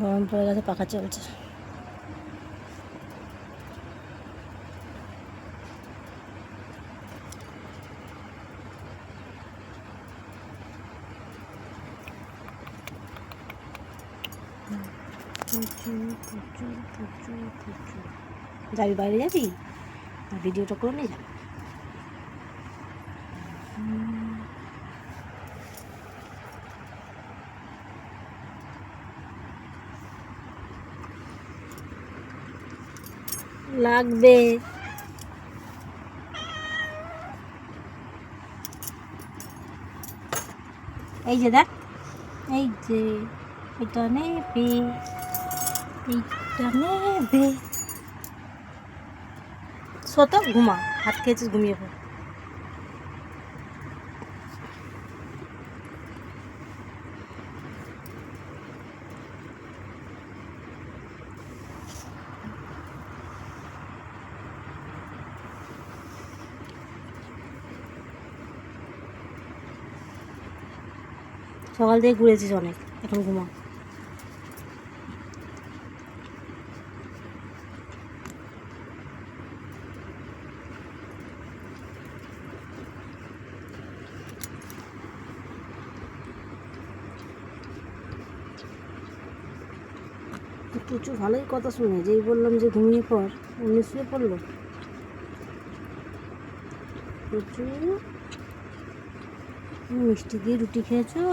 গরম পড়ে গেছে, পাখা চলছে। যাবি বাইরে, যাবি ভিডিওটা করে নিয়ে যাবি। লাগবে এই যে দেখ, এই যে এটা নেবে, এইটা নেবে। শোতো, ঘুমা, হাত খেয়েছিস, ঘুমিয়ে পড়। সকাল থেকে ঘুরেছিস অনেক, এখন ঘুমা। চুচু ভালোই কথা শুনে, যেই বললাম যে ঘুমিয়ে পড় অমনি শুয়ে পড়লো। চুচু, মিষ্টি দিয়ে রুটি খেয়েছো?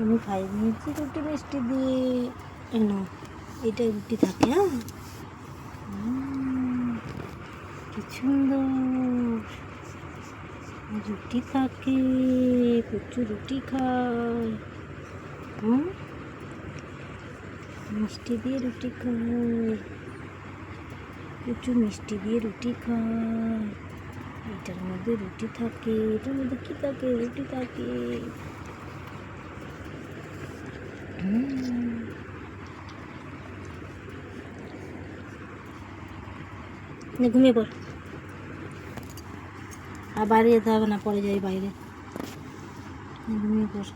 আমি খাই নিয়েছি রুটি মিষ্টি দিয়ে। না, এইটাই রুটি থাকে। হ্যাঁ, কি সুন্দর রুটি থাকে, প্রচুর রুটি খায়। মিষ্টি দিয়ে রুটি খায়, প্রচুর মিষ্টি দিয়ে রুটি খায়। এটার মধ্যে রুটি থাকে, এটার মধ্যে কি থাকে? রুটি থাকে। ঘুমিয়ে পড়, আর বাইরে যেতে হবে না, পরে যাই বাইরে। ঘুমিয়ে পড়।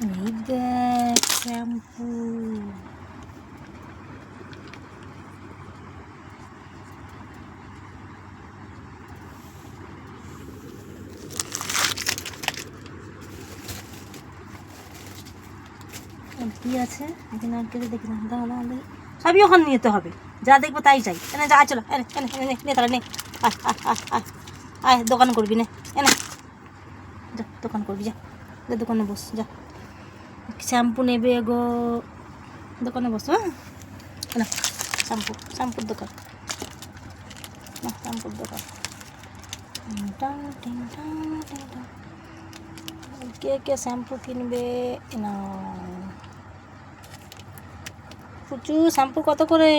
এই দেখ শ্যাম্পু। কি আছে এখানে? আর কেটে দেখি না, দাঁড়া দাঁড়া, সবই ওখানে নিতে হবে, যা দেখবো তাই চাই। এনে যা, চলো এনে এনে এনে নে তাহলে নে। আয় আয় আয় আয় আয়, দোকান করবি নে, এনে যা, দোকান করবি, যা যা দোকানে বস, যা। শ্যাম্পু নেবে গো, দোকানে বস। হ্যাঁ, না শ্যাম্পু, শ্যাম্পুর দোকান, না শ্যাম্পুর দোকান। কে কে শ্যাম্পু কিনবে? না পুচু, শ্যাম্পু কত করে?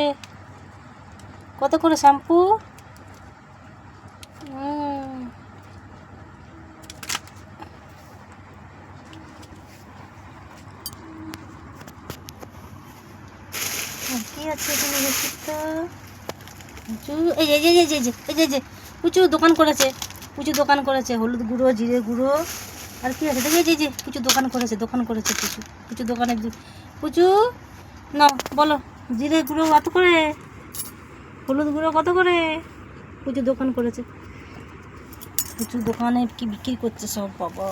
কত করে শ্যাম্পু? কি আছে এখানে? দেখি তো। পুচু, এই যে এই যে এই যে পুচু দোকান করেছে, পুচু দোকান করেছে, হলুদ গুঁড়ো, জিরে গুঁড়ো, আর কি আছে দেখি। এই যে পুচু দোকান করেছে, দোকান করেছে পুচু। পুচু দোকানে, পুচু না বলো, জিরে গুঁড়ো কত করে? হলুদ গুঁড়ো কত করে? পুচু দোকান করেছে, পুচু দোকানে কি বিক্রি করছে সব। বাবা,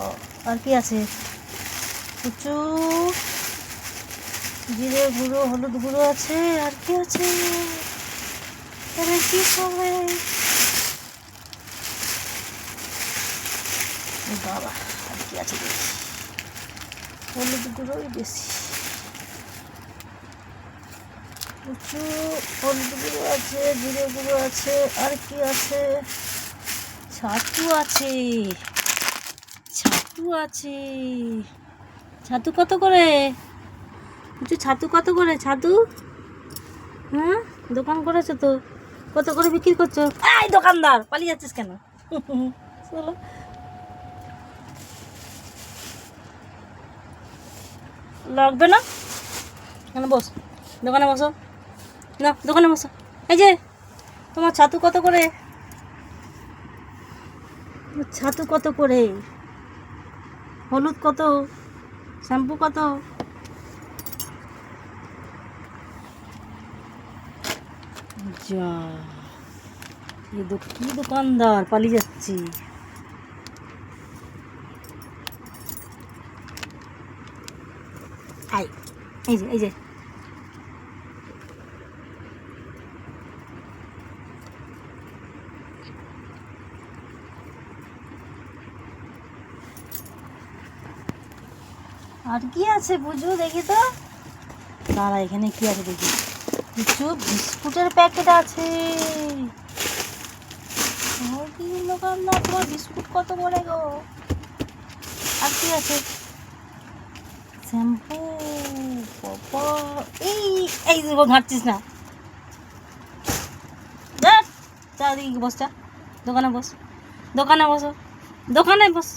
আর কি আছে? পুচু জিরে গুঁড়ো, হলুদ গুঁড়ো আছে, আর কি আছে? তাহলে কি খাবে? বাবা, আর কি আছে দেখি। হলুদ গুঁড়োই বেশি, হলুদ গুঁড়ো আছে, জিরে গুঁড়ো আছে, আর কি আছে, ছাতু আছে, ছাতু আছে। ছাতু কত করে? ছাতু কত করে? ছাতু হ্যাঁ, দোকান করেছো তো, কত করে বিক্রি করছো? এই দোকানদার, পালিয়ে যাচ্ছিস কেন? চলো, লাগবে না কেন, বস দোকানে বসো, না দোকানে বসো। এই যে তোমার ছাতু কত করে? ছাতু কত করে? হলুদ কত? শ্যাম্পু কত? যা, কি দোকানদার, পালিয়ে যাচ্ছি। এই যে, এই যে আর কি আছে বুঝু, দেখি তো, দাঁড়া, এখানে কি আছে দেখি। কিছু বিস্কুটের প্যাকেট আছে। দোকানদার, তোমার বিস্কুট কত করে গো? আর কি আছে? শ্যাম্পু, বাবা, এই এই ঘাঁটছিস না, চারিদিকে বস, চা দোকানে বস, দোকানে বসো, দোকানে বস।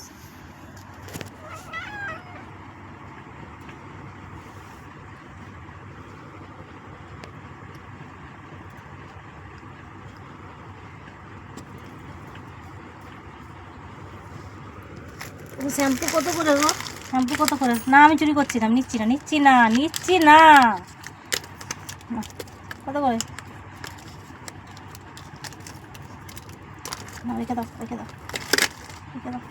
শ্যাম্পু কত করে গো? শ্যাম্পু কত করে? না আমি চুরি করছি না, নিচ্ছি না, নিচ্ছি না, নিচ্ছি না। কত করে? না, রেখে দাও, রেখে দাও, রেখে দাও।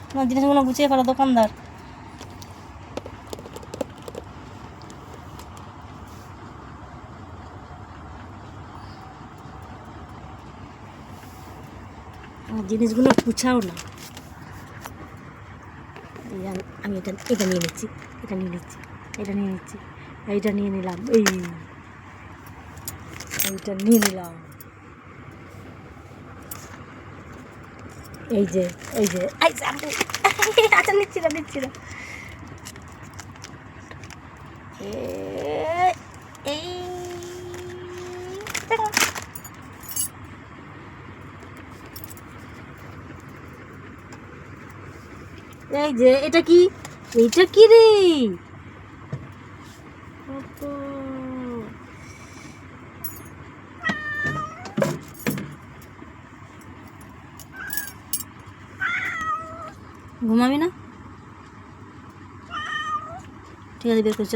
তোমার জিনিসগুলো গুছিয়ে ফেলো দোকানদার। জিনিসগুলো গুছাও না। আমি এটা এটা নিয়ে নিচ্ছি, এটা নিয়ে নিচ্ছি, এটা নিয়ে নিচ্ছি, এইটা নিয়ে নিলাম, এইটা নিয়ে নিলাম। এই যে, এই যে, আচ্ছা নিচ্ছি না, নিচ্ছি না। এই এই যে, এটা কি? এইটা কি রে? ঘুমাবি না? ঠিক আছে, বের করছি।